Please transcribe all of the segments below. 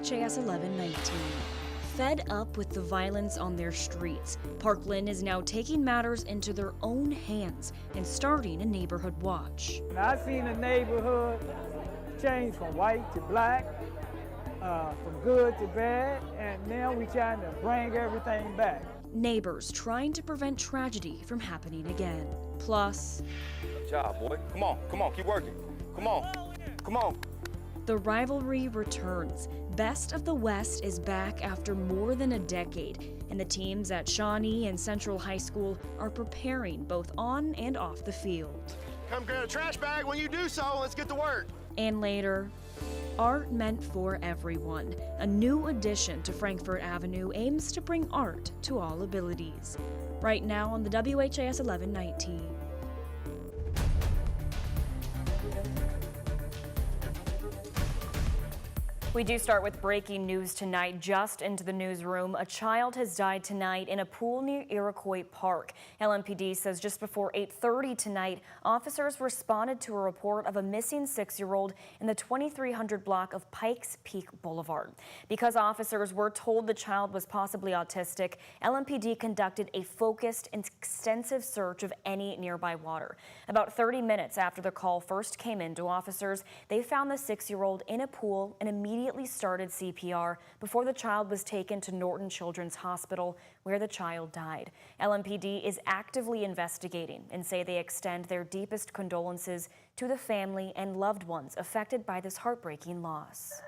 WHAS 1119. Fed up with the violence on their streets, Parkland is now taking matters into their own hands and starting a neighborhood watch. I've seen the neighborhood change from white to black, from good to bad, and now we're trying to bring everything back. Neighbors trying to prevent tragedy from happening again. Plus, good job, boy. Come on, keep working. Come on. The rivalry returns. Best of the West is back after more than a decade, and the teams at Shawnee and Central High School are preparing both on and off the field. Come grab a trash bag when you do so. Let's get to work. And later, art meant for everyone. A new addition to Frankfort Avenue aims to bring art to all abilities. Right now on the WHAS 1119. We do start with breaking news tonight. Just into the newsroom, a child has died tonight in a pool near Iroquois Park. LMPD says just before 8:30 tonight, officers responded to a report of a missing 6-year-old in the 2300 block of Pikes Peak Boulevard. Because officers were told the child was possibly autistic, LMPD conducted a focused and extensive search of any nearby water. About 30 minutes after the call first came in to officers, they found the 6-year-old in a pool and immediately started CPR before the child was taken to Norton Children's Hospital, where the child died. LMPD is actively investigating and say they extend their deepest condolences to the family and loved ones affected by this heartbreaking loss.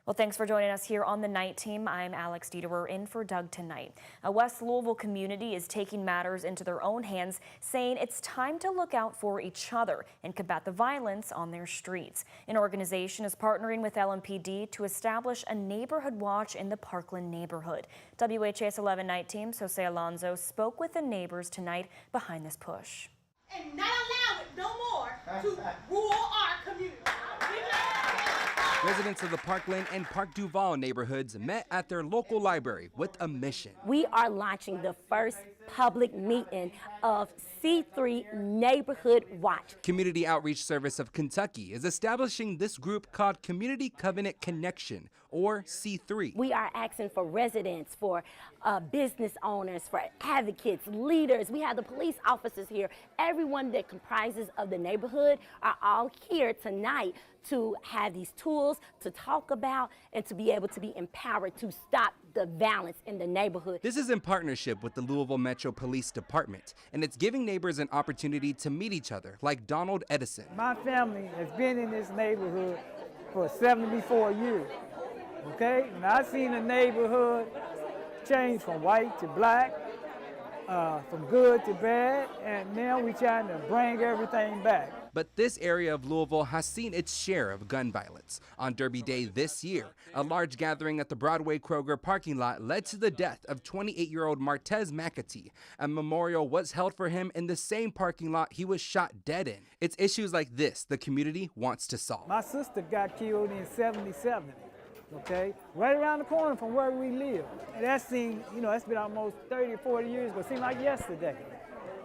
Well, thanks for joining us here on the Night Team. I'm Alex Dieterer in for Doug tonight. A West Louisville community is taking matters into their own hands, saying it's time to look out for each other and combat the violence on their streets. An organization is partnering with LMPD to establish a neighborhood watch in the Parkland neighborhood. WHAS 11 Night Team Jose Alonso spoke with the neighbors tonight behind this push. And not allow it no more to rule our community. Residents of the Parkland and Park Duval neighborhoods met at their local library with a mission. We are launching the first public meeting of C3 Neighborhood Watch. Community Outreach Service of Kentucky is establishing this group called Community Covenant Connection, or C3. We are asking for residents, for business owners, for advocates, leaders. We have the police officers here. Everyone that comprises of the neighborhood are all here tonight to have these tools to talk about and to be able to be empowered to stop the violence in the neighborhood. This is in partnership with the Louisville Metro Police Department, and it's giving neighbors an opportunity to meet each other, like Donald Edison. My family has been in this neighborhood for 74 years, okay? And I've seen the neighborhood change from white to black, from good to bad, and now we're trying to bring everything back. But this area of Louisville has seen its share of gun violence. On Derby Day this year, a large gathering at the Broadway Kroger parking lot led to the death of 28-year-old Martez McAtee. A memorial was held for him in the same parking lot he was shot dead in. It's issues like this the community wants to solve. My sister got killed in '77, okay? Right around the corner from where we live. And that seemed, that's been almost 30, 40 years ago. It seemed like yesterday.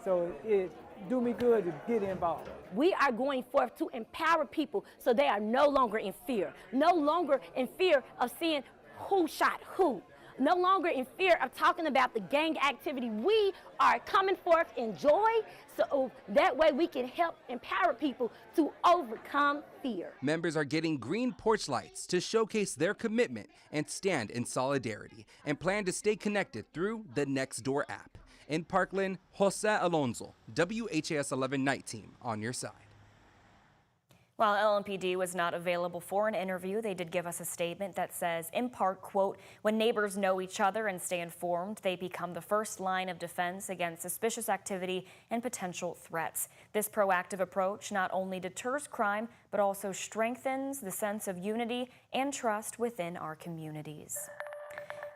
So it do me good to get involved. We are going forth to empower people so they are no longer in fear. No longer in fear of seeing who shot who. No longer in fear of talking about the gang activity. We are coming forth in joy so that way we can help empower people to overcome fear. Members are getting green porch lights to showcase their commitment and stand in solidarity and plan to stay connected through the Nextdoor app. In Parkland, Jose Alonso, WHAS 11 Night Team, on your side. While LMPD was not available for an interview, they did give us a statement that says, in part, quote, when neighbors know each other and stay informed, they become the first line of defense against suspicious activity and potential threats. This proactive approach not only deters crime, but also strengthens the sense of unity and trust within our communities.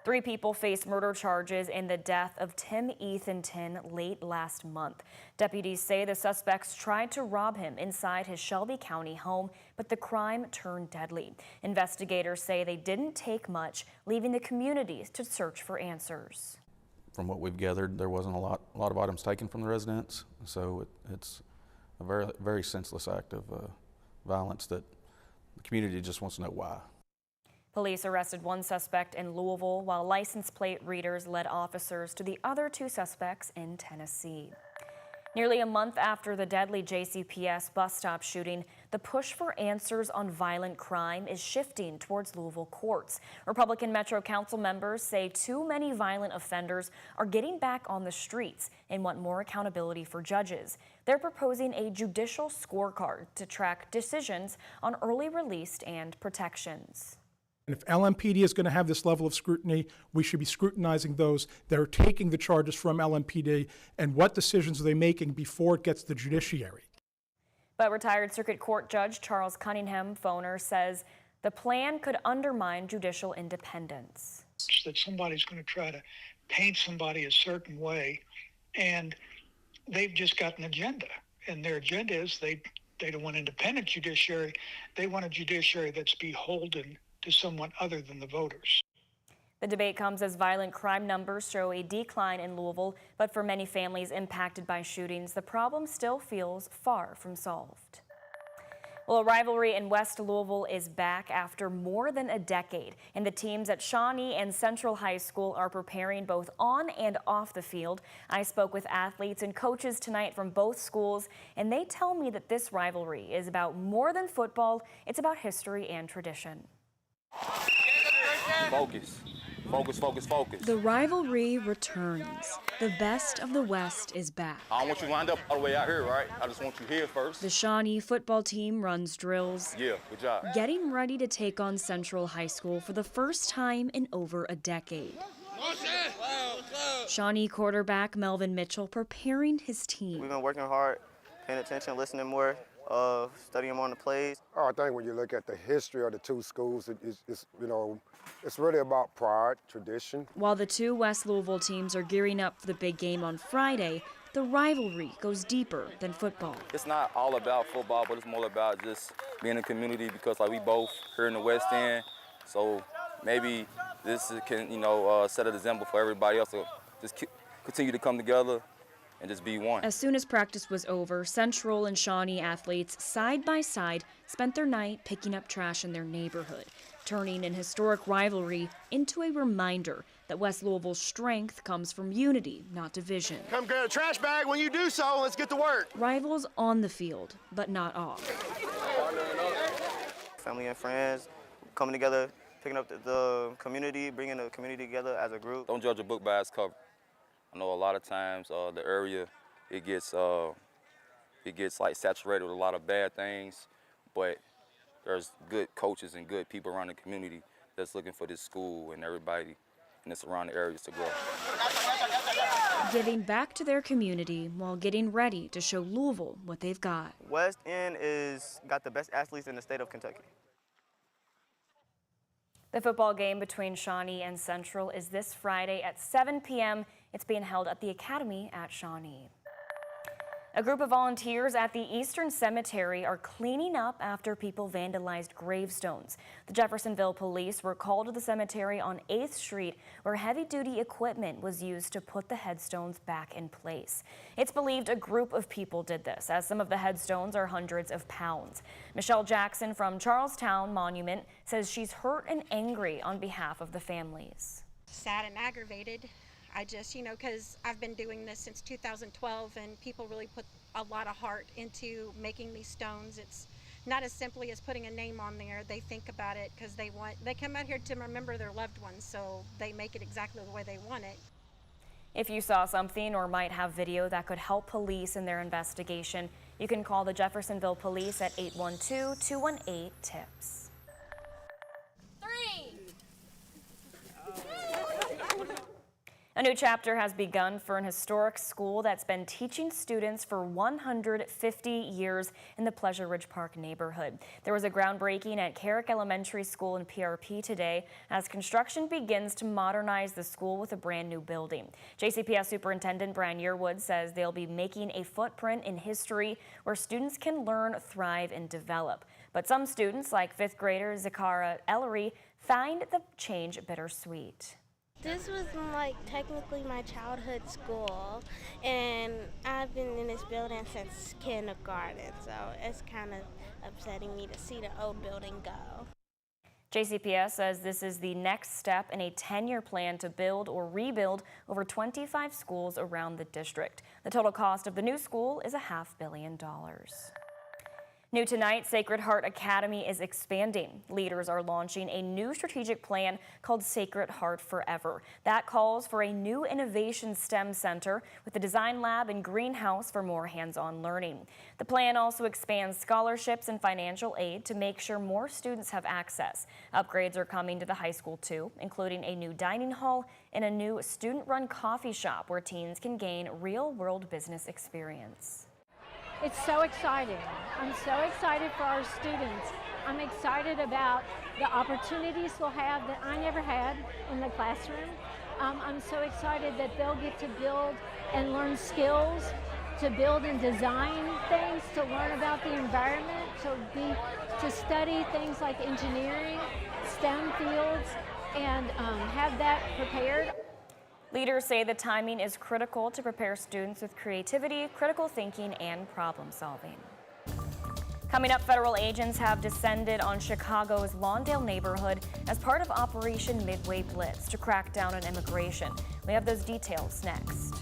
3 people face murder charges in the death of Tim Ethanton late last month. Deputies say the suspects tried to rob him inside his Shelby County home, but the crime turned deadly. Investigators say they didn't take much, leaving the communities to search for answers. From what we've gathered, there wasn't a lot of items taken from the residents, so it's a very, very senseless act of violence that the community just wants to know why. Police arrested one suspect in Louisville, while license plate readers led officers to the other two suspects in Tennessee. Nearly a month after the deadly JCPS bus stop shooting, the push for answers on violent crime is shifting towards Louisville courts. Republican Metro Council members say too many violent offenders are getting back on the streets and want more accountability for judges. They're proposing a judicial scorecard to track decisions on early release and protections. And if LMPD is going to have this level of scrutiny, we should be scrutinizing those that are taking the charges from LMPD and what decisions are they making before it gets to the judiciary. But retired Circuit Court Judge Charles Cunningham Foner says the plan could undermine judicial independence. That somebody's going to try to paint somebody a certain way, and they've just got an agenda. And their agenda is they don't want independent judiciary. They want a judiciary that's beholden to someone other than the voters. The debate comes as violent crime numbers show a decline in Louisville, but for many families impacted by shootings, the problem still feels far from solved. Well, a rivalry in West Louisville is back after more than a decade, and the teams at Shawnee and Central High School are preparing both on and off the field. I spoke with athletes and coaches tonight from both schools, and they tell me that this rivalry is about more than football. It's about history and tradition. Focus. Focus, focus, focus. The rivalry returns. The best of the West is back. I don't want you lined up all the way out here, right? I just want you here first. The Shawnee football team runs drills. Yeah, good job. Getting ready to take on Central High School for the first time in over a decade. Shawnee quarterback Melvin Mitchell preparing his team. We've been working hard, paying attention, listening more, studying more on the plays. I think when you look at the history of the two schools, it's really about pride, tradition. While the two West Louisville teams are gearing up for the big game on Friday, the rivalry goes deeper than football. It's not all about football, but it's more about just being a community because we both here in the West End. So maybe this can, set an example for everybody else to just continue to come together and just be one. As soon as practice was over, Central and Shawnee athletes side by side spent their night picking up trash in their neighborhood, turning an historic rivalry into a reminder that West Louisville's strength comes from unity, not division. Come grab a trash bag. When you do so, let's get to work. Rivals on the field, but not off. Family and friends coming together, picking up the community, bringing the community together as a group. Don't judge a book by its cover. I know a lot of times the area, it gets saturated with a lot of bad things, but there's good coaches and good people around the community that's looking for this school and everybody in the surrounding areas to grow. Giving back to their community while getting ready to show Louisville what they've got. West End got the best athletes in the state of Kentucky. The football game between Shawnee and Central is this Friday at 7 p.m. It's being held at the Academy at Shawnee. A group of volunteers at the Eastern Cemetery are cleaning up after people vandalized gravestones. The Jeffersonville police were called to the cemetery on 8th Street, where heavy-duty equipment was used to put the headstones back in place. It's believed a group of people did this, as some of the headstones are hundreds of pounds. Michelle Jackson from Charlestown Monument says she's hurt and angry on behalf of the families. Sad and aggravated. I just, because I've been doing this since 2012 and people really put a lot of heart into making these stones. It's not as simply as putting a name on there. They think about it because they come out here to remember their loved ones, so they make it exactly the way they want it. If you saw something or might have video that could help police in their investigation, you can call the Jeffersonville Police at 812-218-TIPS. A new chapter has begun for an historic school that's been teaching students for 150 years in the Pleasure Ridge Park neighborhood. There was a groundbreaking at Carrick Elementary School in PRP today as construction begins to modernize the school with a brand new building. JCPS Superintendent Brian Yearwood says they'll be making a footprint in history where students can learn, thrive, and develop. But some students, like 5th grader Zakara Ellery, find the change bittersweet. This was technically my childhood school, and I've been in this building since kindergarten, so it's kind of upsetting me to see the old building go. JCPS says this is the next step in a 10-year plan to build or rebuild over 25 schools around the district. The total cost of the new school is $500 million. New tonight, Sacred Heart Academy is expanding. Leaders are launching a new strategic plan called Sacred Heart Forever. That calls for a new innovation STEM center with a design lab and greenhouse for more hands-on learning. The plan also expands scholarships and financial aid to make sure more students have access. Upgrades are coming to the high school too, including a new dining hall and a new student-run coffee shop where teens can gain real-world business experience. It's so exciting. I'm so excited for our students. I'm excited about the opportunities they'll have that I never had in the classroom. I'm so excited that they'll get to build and learn skills, to build and design things, to learn about the environment, to study things like engineering, STEM fields, and have that prepared. Leaders say the timing is critical to prepare students with creativity, critical thinking, and problem solving. Coming up, federal agents have descended on Chicago's Lawndale neighborhood as part of Operation Midway Blitz to crack down on immigration. We have those details next.